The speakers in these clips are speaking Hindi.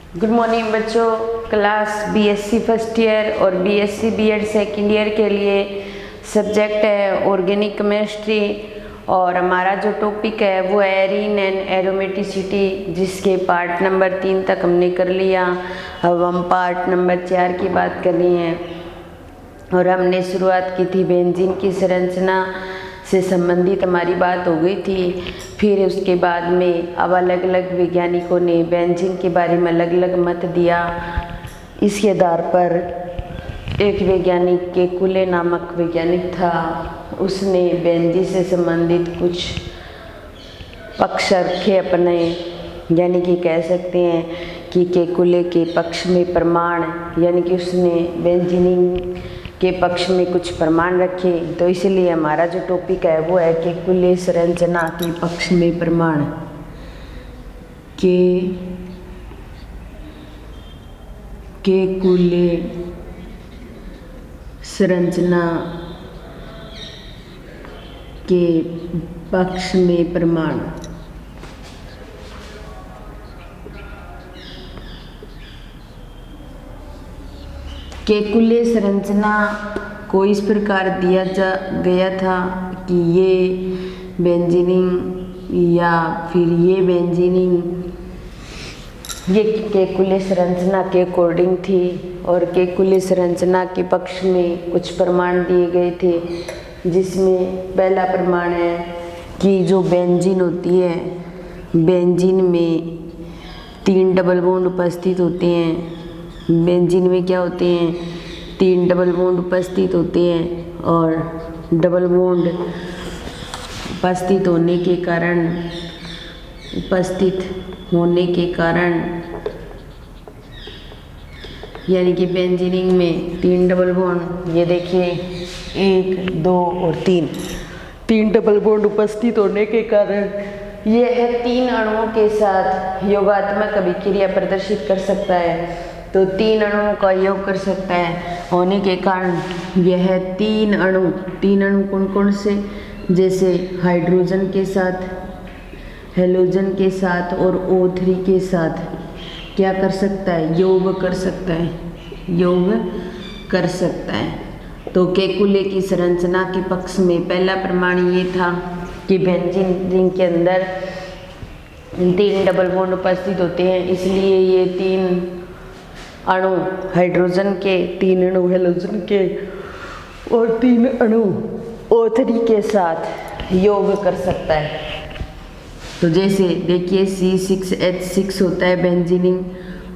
गुड मॉर्निंग बच्चों। क्लास बीएससी फर्स्ट ईयर और बीएससी बीएड सेकेंड ईयर के लिए सब्जेक्ट है ऑर्गेनिक केमिस्ट्री और हमारा जो टॉपिक है वो है एरीन एंड एरोमेटिसिटी, जिसके पार्ट नंबर 3 तक हमने कर लिया। अब हम पार्ट नंबर 4 की बात कर रहे हैं और हमने शुरुआत की थी बेंजीन की संरचना से संबंधित हमारी बात हो गई थी। फिर उसके बाद में अब अलग अलग वैज्ञानिकों ने बेंजीन के बारे में अलग अलग मत दिया। इसके आधार पर एक वैज्ञानिक केकुले नामक वैज्ञानिक था, उसने बेंजीन से संबंधित कुछ पक्ष रखे अपने, यानी कि कह सकते हैं कि केकुले के पक्ष में प्रमाण, यानी कि उसने बेंजीन के पक्ष में कुछ प्रमाण रखे। तो इसलिए हमारा जो टॉपिक है वो है केकुले संरचना के पक्ष में प्रमाण। केकुले संरचना के पक्ष में प्रमाण। केकुले संरचना को इस प्रकार दिया गया था कि ये बेंजीन या फिर ये बेंजीन ये केकुले संरचना के अकॉर्डिंग थी और केकुले संरचना के पक्ष में कुछ प्रमाण दिए गए थे, जिसमें पहला प्रमाण है कि जो बेंजीन होती है, बेंजीन में 3 डबल बॉन्ड उपस्थित होते हैं। बेंजीन में क्या होते हैं? 3 डबल बॉन्ड उपस्थित होते हैं और डबल बॉन्ड उपस्थित होने के कारण यानी कि बेंजीन में 3 डबल बॉन्ड, ये देखिए 1, 2 और 3 डबल बॉन्ड उपस्थित होने के कारण यह 3 अणुओं के साथ योगात्मक अभिक्रिया प्रदर्शित कर सकता है। तो 3 अणुओं का योग कर सकता है होने के कारण यह 3 अणु कौन कौन से, जैसे हाइड्रोजन के साथ, हेलोजन के साथ और O3 के साथ क्या कर सकता है? योग कर सकता है। तो केकुले की संरचना के पक्ष में पहला प्रमाण ये था कि बेंजीन रिंग के अंदर 3 डबल बॉन्ड उपस्थित होते हैं, इसलिए ये 3 अणु हाइड्रोजन के, 3 अणु हेलोजन के और 3 अणु O3 के साथ योग कर सकता है। तो जैसे देखिए C6H6 होता है बेंजीन,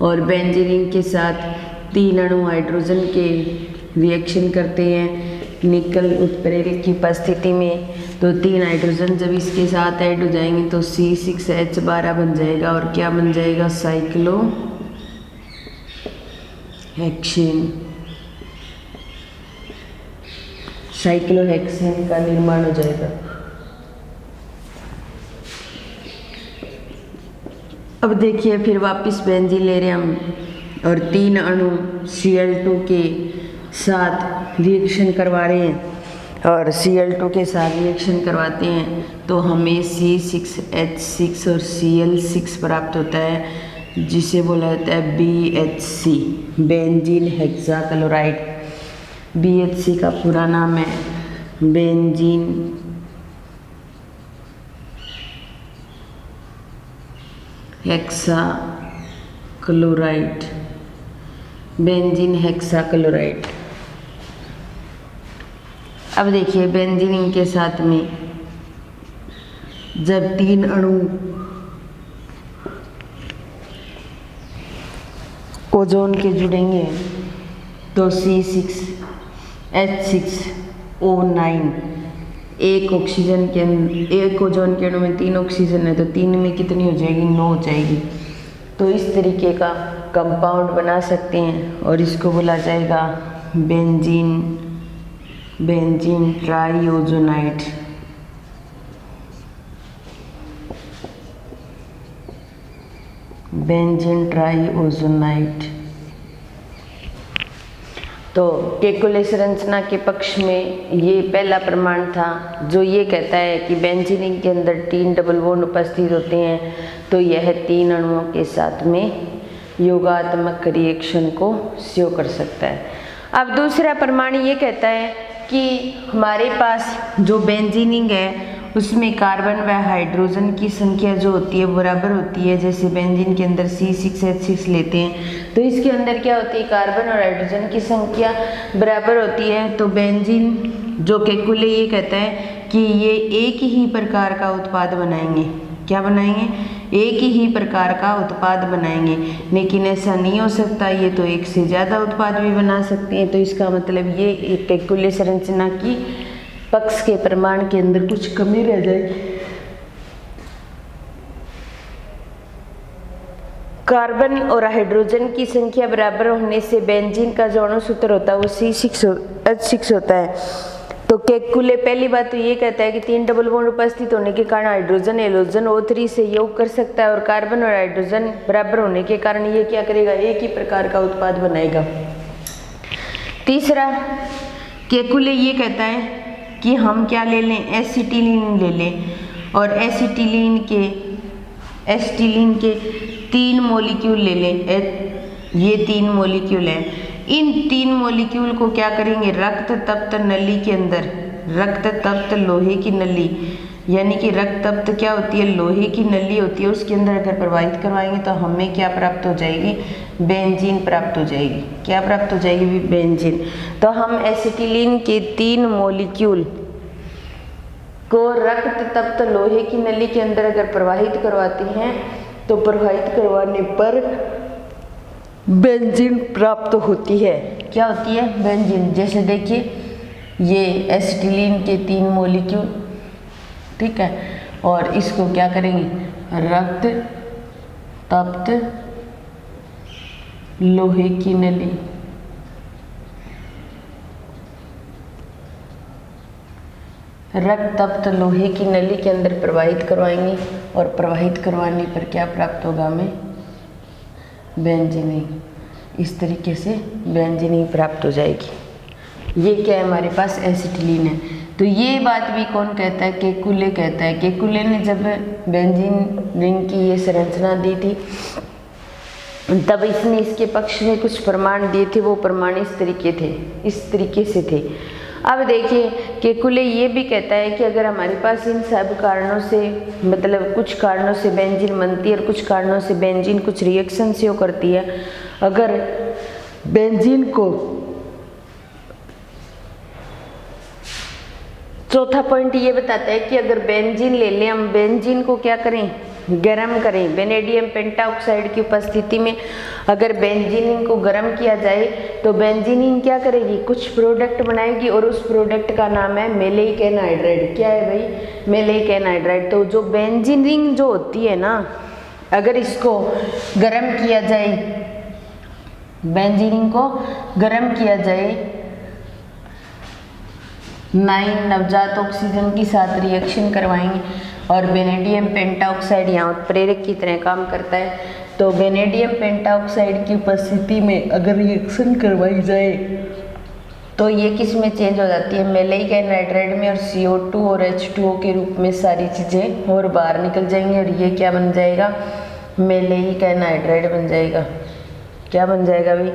और बेंजीन के साथ 3 अणु हाइड्रोजन के रिएक्शन करते हैं निकल उत्प्रेरक की उपस्थिति में। तो 3 हाइड्रोजन जब इसके साथ ऐड हो जाएंगे तो C6H12 बन जाएगा और क्या बन जाएगा? साइक्लोहेक्सेन का निर्माण हो जाएगा। अब देखिए फिर वापस बेंजीन ले रहे हैं हम और 3 अणु Cl2 के साथ रिएक्शन करवा रहे हैं और Cl2 के साथ रिएक्शन करवाते हैं तो हमें C6H6 और Cl6 प्राप्त होता है, जिसे बोला जाता है BHC, बेंजीन हेक्साक्लोराइड। BHC का पूरा नाम है बेंजीन हेक्साक्लोराइड। अब देखिए बेंजीन के साथ में जब 3 अणु ओजोन के जुड़ेंगे तो C6H6O9, एक ओजोन के अणु में 3 ऑक्सीजन है तो 3 में कितनी हो जाएगी? 9 हो जाएगी। तो इस तरीके का कंपाउंड बना सकते हैं और इसको बोला जाएगा बेंजीन ट्राइओजोनाइड। तो केकुले संरचना के पक्ष में ये पहला प्रमाण था जो ये कहता है कि बेंजीन के अंदर 3 डबल बॉन्ड उपस्थित होते हैं, तो यह 3 अणुओं के साथ में योगात्मक रिएक्शन को शो कर सकता है। अब दूसरा प्रमाण ये कहता है कि हमारे पास जो बेंजीनिंग है उसमें कार्बन व हाइड्रोजन की संख्या जो होती है बराबर होती है। जैसे बेंजीन के अंदर C6H6 लेते हैं तो इसके अंदर क्या होती है, कार्बन और हाइड्रोजन की संख्या बराबर होती है। तो बेंजीन जो केकुले ये कहता है कि ये एक ही प्रकार का उत्पाद बनाएंगे। क्या बनाएंगे? एक ही प्रकार का उत्पाद बनाएंगे। लेकिन ऐसा नहीं हो सकता, ये तो एक से ज़्यादा उत्पाद भी बना सकते हैं। तो इसका मतलब ये एक केकुले संरचना की पक्ष के प्रमाण के अंदर कुछ कमी रह जाएगी। कार्बन और हाइड्रोजन की संख्या बराबर होने से बेंजीन का जो अणु सूत्र होता है वो C6H6 होता है। तो केकुले पहली बात तो ये कहता है कि 3 डबल बॉन्ड उपस्थित होने के कारण हाइड्रोजन हैलोजन O3 से योग कर सकता है और कार्बन और हाइड्रोजन बराबर होने के कारण ये क्या करेगा, एक ही प्रकार का उत्पाद बनाएगा। तीसरा केकुले ये कहता है कि हम क्या ले लें, एसिटिलीन ले लें और एसिटिलीन के 3 मॉलिक्यूल ले लें। ये 3 मॉलिक्यूल हैं। इन 3 मॉलिक्यूल को क्या करेंगे, रक्त तप्त नली के अंदर, रक्त तप्त लोहे की नली, यानी कि रक्त तप्त क्या होती है, लोहे की नली होती है, उसके अंदर अगर प्रवाहित करवाएंगे तो हमें क्या प्राप्त हो जाएगी, बेंजीन प्राप्त हो जाएगी। क्या प्राप्त हो जाएगी, बेंजीन। तो हम एसिटिलीन के 3 मॉलिक्यूल को रक्त तप्त लोहे की नली के अंदर अगर प्रवाहित करवाते हैं तो प्रवाहित करवाने पर बेंजीन प्राप्त होती है। क्या होती है, बेंजीन। जैसे देखिए ये एसिटिलीन के 3 मॉलिक्यूल, ठीक है, और इसको क्या करेंगे, रक्त तप्त लोहे की नली, रक्त तप्त लोहे की नली के अंदर प्रवाहित करवाएंगे और प्रवाहित करवाने पर क्या प्राप्त होगा हमें, बेंजीनिंग। इस तरीके से बेंजीनिंग प्राप्त हो जाएगी। ये क्या है, हमारे पास एसिटिलीन है। तो ये बात भी कौन कहता है, केकुले कहता है। केकुले ने जब बेंजीनिंग की ये संरचना दी थी तब इसने इसके पक्ष में कुछ प्रमाण दिए थे। वो प्रमाण इस तरीके से थे। अब देखिए केकुले ये भी कहता है कि अगर हमारे पास इन सब कारणों से, मतलब कुछ कारणों से बेंजीन बनती है और कुछ कारणों से बेंजीन कुछ रिएक्शन से करती है, अगर बेंजीन को, चौथा पॉइंट ये बताता है कि अगर बेंजीन ले लें, हम बेंजीन को क्या करें, गर्म करें। वेनेडियम पेंटाऑक्साइड की उपस्थिति में अगर बेंजीनिंग को गर्म किया जाए तो बेंजीनिंग क्या करेगी, कुछ प्रोडक्ट बनाएगी और उस प्रोडक्ट का नाम है मेलेइक एनहाइड्राइड। क्या है भाई, मेलेइक एनहाइड्राइड। तो जो बेंजीनिंग जो होती है ना, अगर इसको गर्म किया जाए, बेंजीनिंग को गर्म किया जाए 9 नवजात ऑक्सीजन के साथ रिएक्शन करवाएंगे और वेनेडियम पेंटाऑक्साइड यहाँ उत्प्रेरक की तरह काम करता है। तो वेनेडियम पेंटाऑक्साइड की उपस्थिति में अगर रिएक्शन करवाई जाए तो ये किस में चेंज हो जाती है, मेलेइक एनहाइड्राइड में, और CO2 और H2O के रूप में सारी चीज़ें और बाहर निकल जाएंगी और ये क्या बन जाएगा, मेलेइक एनहाइड्राइड बन जाएगा। क्या बन जाएगा भाई,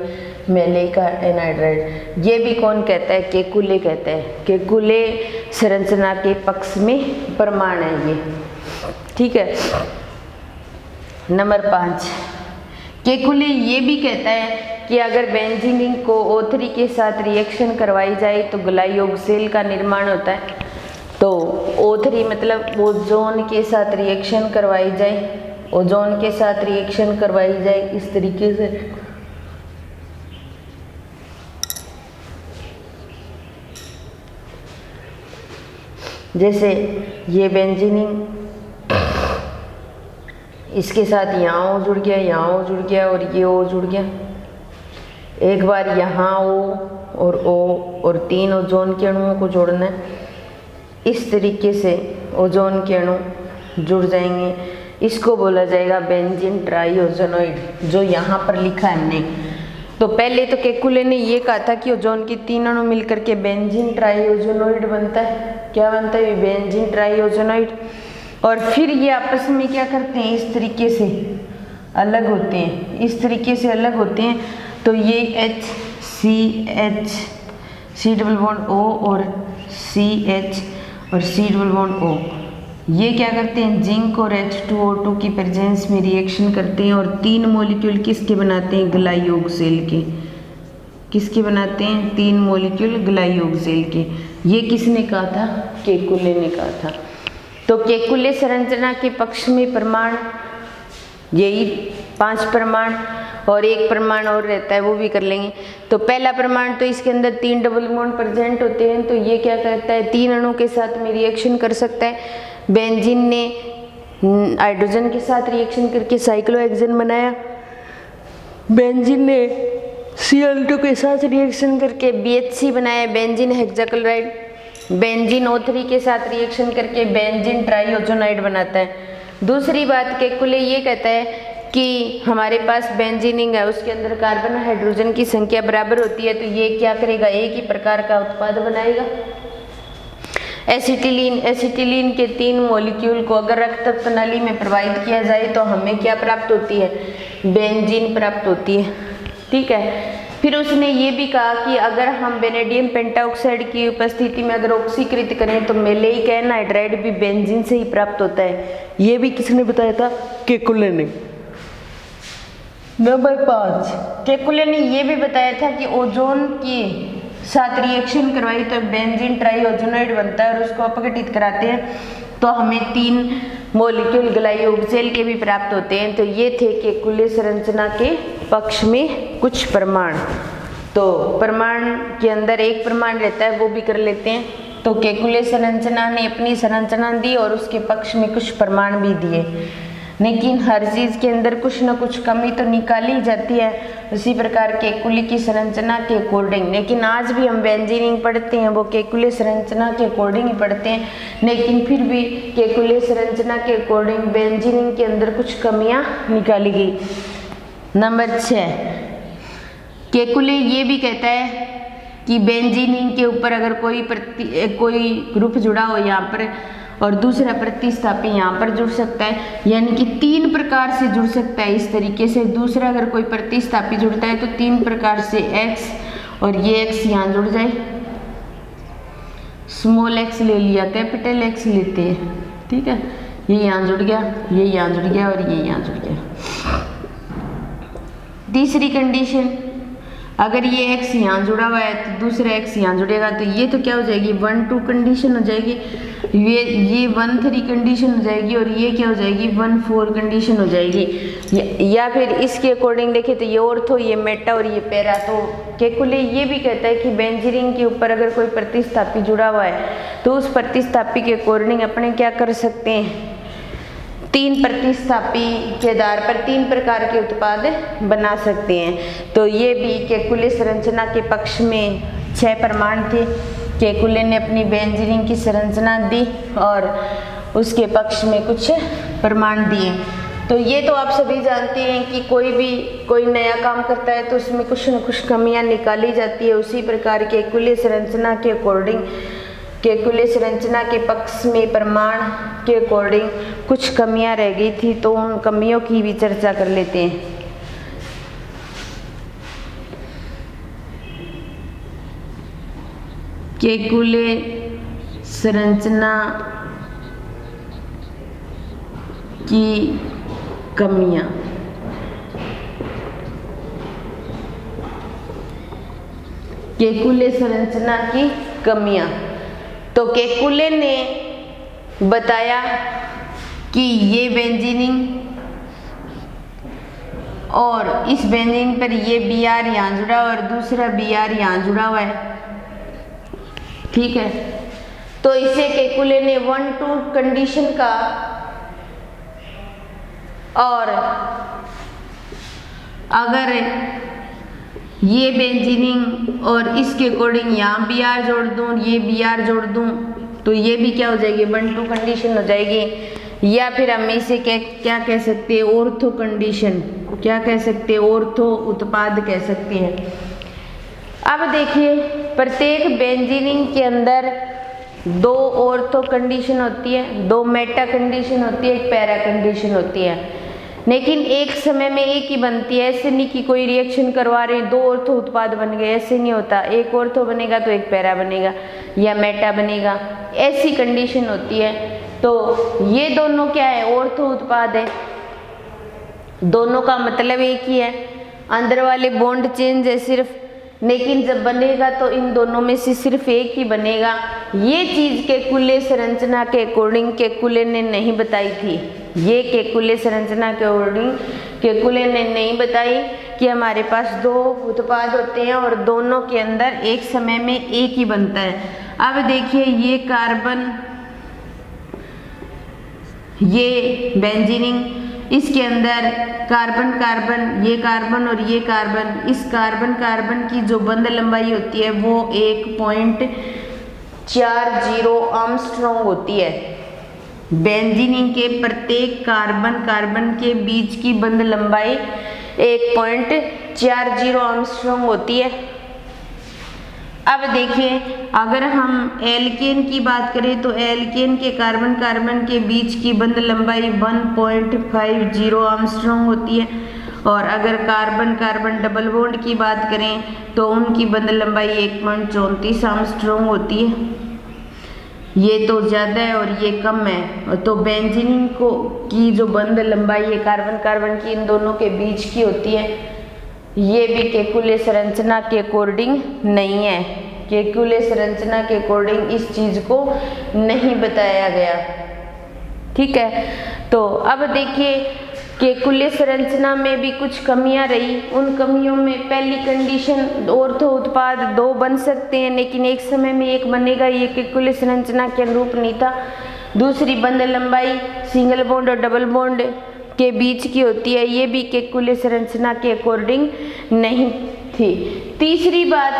मेलेइक एनहाइड्राइड। ये भी कौन कहता है, केकुले कहता है। केकुले संरचना के पक्ष में प्रमाण है ये, ठीक है। नंबर 5, केकुले ये भी कहता है कि अगर बेंजीनिंग को O3 के साथ रिएक्शन करवाई जाए तो ग्लाइयोक्सेल का निर्माण होता है। तो O3 मतलब ओजोन के साथ रिएक्शन करवाई जाए, ओजोन के साथ रिएक्शन करवाई जाए इस तरीके से, जैसे ये बेंजीनिंग इसके साथ यहाँ O जुड़ गया, यहाँ O जुड़ गया और ये O जुड़ गया। एक बार यहाँ O और 3 ओजोन के अणुओं को जोड़ना है। इस तरीके से ओजोन के अणु जुड़ जाएंगे। इसको बोला जाएगा बेंजीन ट्राइओजोनॉइड, जो यहाँ पर लिखा है हमने। तो पहले तो केकुले ने ये कहा था कि ओजोन के 3 अणु मिलकर के बेंजीन ट्राइओजोनॉइड बनता है। क्या बनता है, बेंजीन ट्राइओजोनॉइड। और फिर ये आपस में क्या करते हैं, इस तरीके से अलग होते हैं, इस तरीके से अलग होते हैं। तो ये HCH C double bond O और CH और C डबल बॉन्ड O, ये क्या करते हैं, जिंक और H2O2 की प्रेजेंस में रिएक्शन करते हैं और 3 मॉलिक्यूल किसके बनाते हैं, ग्लाइयोक्सेल के। किसके बनाते हैं, 3 मॉलिक्यूल ग्लाइयोक्सेल के। ये किसने कहा था, केकुले ने कहा था। तो केकुले संरचना के पक्ष में प्रमाण यही 5 प्रमाण और 1 प्रमाण और रहता है, वो भी कर लेंगे। तो पहला प्रमाण तो इसके अंदर 3 डबल बॉन्ड प्रेजेंट होते हैं। तो ये क्या करता है, 3 अणु के साथ में रिएक्शन कर सकता है। बेंजीन ने हाइड्रोजन के साथ रिएक्शन करके साइक्लोहेक्सेन बनाया, बेंजीन ने Cl2 के साथ रिएक्शन करके BHC बनाया, बेंजीन हेक्साक्लोराइड, बेंजीन O3 के साथ रिएक्शन करके बेंजीन ट्राईओजोनाइड बनाता है। दूसरी बात, केकुले ये कहता है कि हमारे पास बेंजीनिंग है, उसके अंदर कार्बन और हाइड्रोजन की संख्या बराबर होती है, तो ये क्या करेगा, एक ही प्रकार का उत्पाद बनाएगा। एसिटिलीन के 3 मॉलिक्यूल को अगर रक्त प्रणाली में प्रवाहित किया जाए तो हमें क्या प्राप्त होती है, बेंजीन प्राप्त होती है। ठीक है। फिर उसने ये भी कहा कि अगर हम वेनेडियम पेंटाऑक्साइड की उपस्थिति में अगर ऑक्सीकृत करें तो मेलेइक एनहाइड्राइड भी बेंजीन से ही प्राप्त होता है। ये भी किसने बताया था, केकुले ने। नंबर 5, केकुले ने ये भी बताया था कि ओजोन के साथ रिएक्शन करवाई तो बेंजीन ट्राईओजोनाइड बनता है और उसको अपघटित कराते हैं तो हमें 3 मॉलिक्यूल ग्लाइयोक्सेल के भी प्राप्त होते हैं। तो ये थे केकुले संरचना के पक्ष में कुछ प्रमाण। तो प्रमाण के अंदर 1 प्रमाण रहता है, वो भी कर लेते हैं। तो केकुले संरचना ने अपनी संरचना दी और उसके पक्ष में कुछ प्रमाण भी दिए, लेकिन हर चीज़ के अंदर कुछ न कुछ कमी तो निकाली जाती है। उसी प्रकार केकुले की संरचना के अकॉर्डिंग, लेकिन आज भी हम बेंजीनिंग पढ़ते हैं वो केकुले संरचना के अकॉर्डिंग ही पढ़ते हैं, लेकिन फिर भी केकुले संरचना के अकॉर्डिंग बेंजीनिंग के अंदर कुछ कमियां निकाली गई। नंबर 6, केकुले ये भी कहता है कि बेंजीनिंग के ऊपर अगर कोई ग्रुप जुड़ा हो यहाँ पर और दूसरा प्रतिस्थापी यहाँ पर जुड़ सकता है, यानी कि 3 प्रकार से जुड़ सकता है इस तरीके से। दूसरा अगर कोई प्रतिस्थापी जुड़ता है तो 3 प्रकार से X और ये X यहाँ जुड़ जाए, स्मॉल x ले लिया, कैपिटल X लेते हैं। ठीक है, ये यहाँ जुड़ गया, ये यहाँ जुड़ गया और ये यहाँ जुड़ गया। तीसरी कंडीशन, अगर ये x यहाँ जुड़ा हुआ है तो दूसरा x यहाँ जुड़ेगा, तो ये तो क्या हो जाएगी, 1-2 कंडीशन हो जाएगी। ये 1-3 कंडीशन हो जाएगी और ये क्या हो जाएगी, 1-4 कंडीशन हो जाएगी। या फिर इसके अकॉर्डिंग देखें तो ये ऑर्थो, ये मेटा और ये पैरा। तो केकुले ये भी कहता है कि बेंजीनिंग के ऊपर अगर कोई प्रतिस्थापी जुड़ा हुआ है तो उस प्रतिस्थापी के अकॉर्डिंग अपने क्या कर सकते हैं, 3 प्रतिस्थापी के आधार पर 3 प्रकार के उत्पाद बना सकते हैं। तो ये भी केकुले संरचना के पक्ष में 6 प्रमाण थे। केकुले ने अपनी बेंजीनिंग की संरचना दी और उसके पक्ष में कुछ प्रमाण दिए। तो ये तो आप सभी जानते हैं कि कोई नया काम करता है तो उसमें कुछ न कुछ कमियां निकाली जाती है। उसी प्रकार केकुले संरचना के अकॉर्डिंग, केकुले संरचना के पक्ष में प्रमाण के अकॉर्डिंग कुछ कमियां रह गई थी, तो उन कमियों की भी चर्चा कर लेते हैं। केकुले संरचना की कमियां, केकुले संरचना की कमियां। तो केकुले ने बताया कि ये बेंजीनिंग और इस बेंजीन पर ये Br यहाँ जुड़ा और दूसरा Br यहाँ जुड़ा हुआ है। ठीक है, तो इसे केकुले ने 1-2 कंडीशन का और अगर ये बेंजीनिंग और इसके अकॉर्डिंग यहाँ Br जोड़ दूँ, ये Br जोड़ दूँ, तो ये भी क्या हो जाएगी, 1-2 कंडीशन हो जाएगी। या फिर हम इसे क्या कह सकते हैं, ऑर्थो कंडीशन, क्या कह सकते हैं, ऑर्थो उत्पाद कह सकते हैं। अब देखिए, प्रत्येक बेंजीनिंग के अंदर 2 ऑर्थो कंडीशन होती है, 2 मेटा कंडीशन होती है, 1 पैरा कंडीशन होती है। लेकिन एक समय में एक ही बनती है। ऐसे नहीं कि कोई रिएक्शन करवा रहे हैं, 2 ऑर्थो उत्पाद बन गए, ऐसे नहीं होता। एक ऑर्थो बनेगा तो एक पैरा बनेगा या मेटा बनेगा, ऐसी कंडीशन होती है। तो ये दोनों क्या है, ऑर्थो उत्पाद है। दोनों का मतलब एक ही है, अंदर वाले बॉन्ड चेंज है सिर्फ, लेकिन जब बनेगा तो इन दोनों में से सिर्फ एक ही बनेगा। ये चीज केकुले संरचना के अकॉर्डिंग केकुले ने नहीं बताई थी। ये केकुले संरचना के अकॉर्डिंग केकुले ने नहीं बताई कि हमारे पास 2 उत्पाद होते हैं और दोनों के अंदर एक समय में एक ही बनता है। अब देखिए, ये कार्बन, ये बेंजीनिंग, इसके अंदर कार्बन कार्बन, ये कार्बन और ये कार्बन, इस कार्बन कार्बन की जो बंध लंबाई होती है वो 1.40 आर्मस्ट्रॉन्ग होती है। बेंजीनिंग के प्रत्येक कार्बन कार्बन के बीच की बंध लंबाई 1.40 आर्मस्ट्रॉन्ग होती है। अब देखिए, अगर हम एल्केन की बात करें तो एल्केन के कार्बन कार्बन के बीच की बंध लंबाई 1.50 आर्मस्ट्रॉन्ग होती है, और अगर कार्बन कार्बन डबल बॉन्ड की बात करें तो उनकी बंध लंबाई 1.34 आर्मस्ट्रॉन्ग होती है। ये तो ज़्यादा है और ये कम है। तो बेंजीनिन को की जो बंध लंबाई है कार्बन कार्बन की इन दोनों के बीच की होती है, ये भी केकुले संरचना के अकॉर्डिंग नहीं है। केकुले संरचना के अकॉर्डिंग इस चीज को नहीं बताया गया। ठीक है, तो अब देखिए, केकुले संरचना में भी कुछ कमियां रही। उन कमियों में पहली कंडीशन, ऑर्थो उत्पाद 2 बन सकते हैं लेकिन एक समय में एक बनेगा, ये केकुले संरचना के अनुरूप नहीं था। दूसरी, बंध लंबाई सिंगल बॉन्ड और डबल बॉन्ड के बीच की होती है, ये भी केकुले संरचना के अकॉर्डिंग नहीं थी। तीसरी बात,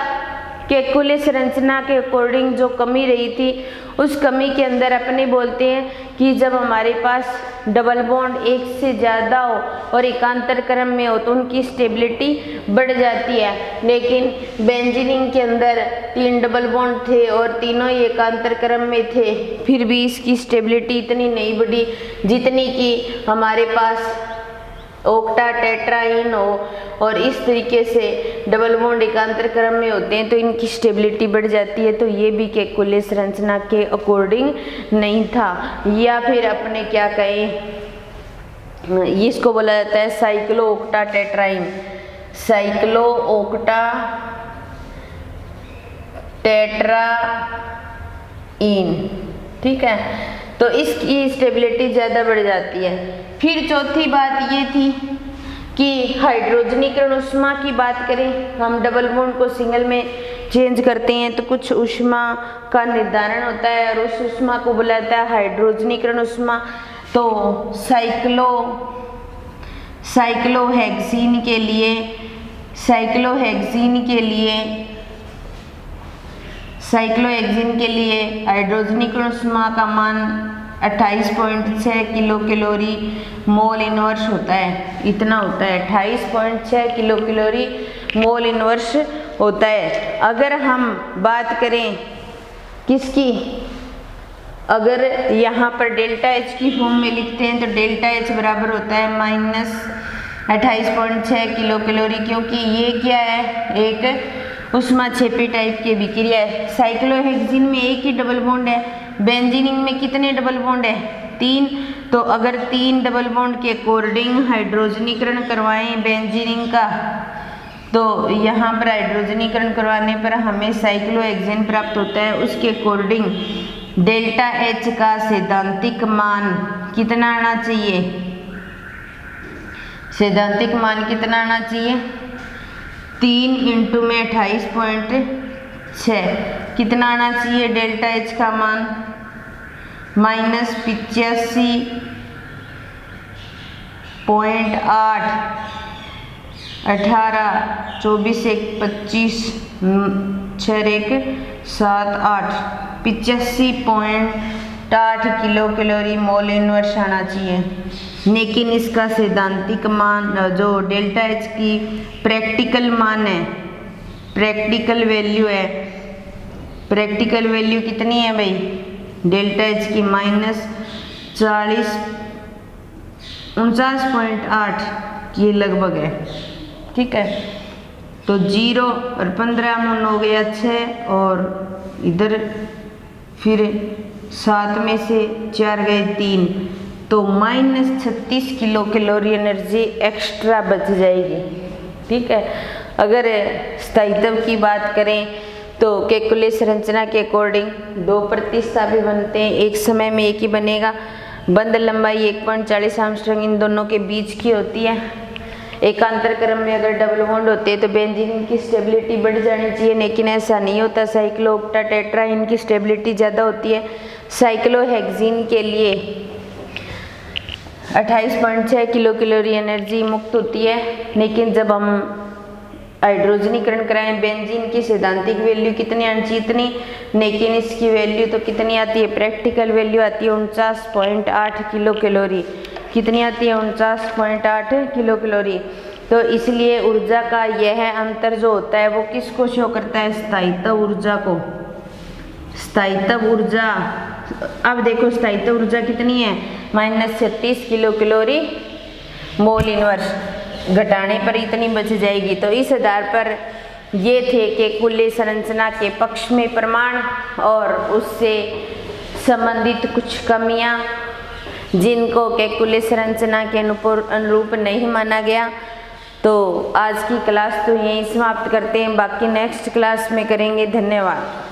केकुले संरचना के अकॉर्डिंग जो कमी रही थी उस कमी के अंदर अपने बोलते हैं कि जब हमारे पास डबल बॉन्ड एक से ज़्यादा हो और एकांतर क्रम में हो तो उनकी स्टेबिलिटी बढ़ जाती है। लेकिन बेंजीनिन के अंदर 3 डबल बॉन्ड थे और तीनों ही एकांतर क्रम में थे, फिर भी इसकी स्टेबिलिटी इतनी नहीं बढ़ी जितनी कि हमारे पास ओक्टा टेट्राइन हो और इस तरीके से डबल बॉन्ड एकांतर क्रम में होते हैं तो इनकी स्टेबिलिटी बढ़ जाती है। तो ये भी केकुले संरचना के अकॉर्डिंग नहीं था। या फिर अपने क्या कहें, इसको बोला जाता है साइक्लो ओक्टा टेट्राइन, साइक्लो ओक्टा टेट्राइन। ठीक है, तो इसकी स्टेबिलिटी ज़्यादा बढ़ जाती है। फिर चौथी बात ये थी कि हाइड्रोजनीकरण उष्मा की बात करें, हम डबल बॉन्ड को सिंगल में चेंज करते हैं तो कुछ उष्मा का निर्धारण होता है और उस उष्मा को बोला जाता है हाइड्रोजनीकरण उष्मा। तो साइक्लोहेक्सीन के लिए हाइड्रोजनीकरण उष्मा का मान 28.6 किलो कैलोरी मोल इनवर्स होता है। इतना होता है, 28.6 किलो कैलोरी मोल इनवर्स होता है। अगर हम बात करें किसकी, अगर यहाँ पर डेल्टा एच की फॉर्म में लिखते हैं तो डेल्टा एच बराबर होता है -28.6 किलो कैलोरी, क्योंकि ये क्या है, एक उष्माक्षेपी टाइप की विक्रिया है। साइक्लोहेक्सीन में एक ही डबल बॉन्ड है, बेंजीनिन में कितने डबल बॉन्ड है, 3। तो अगर 3 डबल बॉन्ड के अकॉर्डिंग हाइड्रोजनीकरण करवाएं बेंजीनिन का तो यहाँ पर हाइड्रोजनीकरण करवाने पर हमें साइक्लोहेक्सेन प्राप्त होता है। उसके अकॉर्डिंग डेल्टा एच का सैद्धांतिक मान कितना आना चाहिए, सैद्धांतिक मान कितना आना चाहिए, 3 × में 28.6 कितना आना चाहिए डेल्टा एच का मान, -85.8, 18, 24, 1, 25, 6, 1, 7, 8, 85.8 किलो कैलोरी मोल इनवर्स आना चाहिए। लेकिन इसका सैद्धांतिक मान जो डेल्टा एच की प्रैक्टिकल मान है, प्रैक्टिकल वैल्यू है, प्रैक्टिकल वैल्यू कितनी है भाई, डेल्टा एच की -40 49.8 ये लगभग है, ठीक है। तो 0 और 15 मूल हो गया 6, और इधर फिर 7 में से 4 गए 3, तो -36 किलो कैलोरी एनर्जी एक्स्ट्रा बच जाएगी, ठीक है। अगर स्थायित्व की बात करें तो केकुले संरचना के अकॉर्डिंग 2 प्रतिस्था भी बनते हैं, एक समय में एक ही बनेगा। बंध लंबाई 1.40 एंगस्ट्रॉम इन दोनों के बीच की होती है। एकांतर क्रम में अगर डबल बॉन्ड होते हैं तो बेंजीन की स्टेबिलिटी बढ़ जानी चाहिए, लेकिन ऐसा नहीं होता। साइक्लो ऑक्टा टेट्रा इनकी स्टेबिलिटी ज़्यादा होती है। साइक्लोहेक्सीन के लिए 28.6 किलो कैलोरी एनर्जी मुक्त होती है, लेकिन जब हम हाइड्रोजनीकरण कराएं बेंजीन की सैद्धांतिक वैल्यू कितनी आनी चाहिए इतनी, लेकिन इसकी वैल्यू तो कितनी आती है, प्रैक्टिकल वैल्यू आती है 49.8 किलो कैलोरी। कितनी आती है? 49.8 किलो कैलोरी। तो इसलिए ऊर्जा का यह अंतर जो होता है वो किसको शो करता है? स्थायित्व ऊर्जा को। स्थायित्व ऊर्जा, अब देखो स्थायित्व ऊर्जा कितनी है? -36 किलो कैलोरी मोल इनवर्स, घटाने पर इतनी बच जाएगी। तो इस आधार पर ये थे कि कुल्ले संरचना के पक्ष में प्रमाण और उससे संबंधित कुछ कमियां जिनको केकुले संरचना के अनुरूप नहीं माना गया। तो आज की क्लास तो यहीं समाप्त करते हैं, बाकी नेक्स्ट क्लास में करेंगे। धन्यवाद।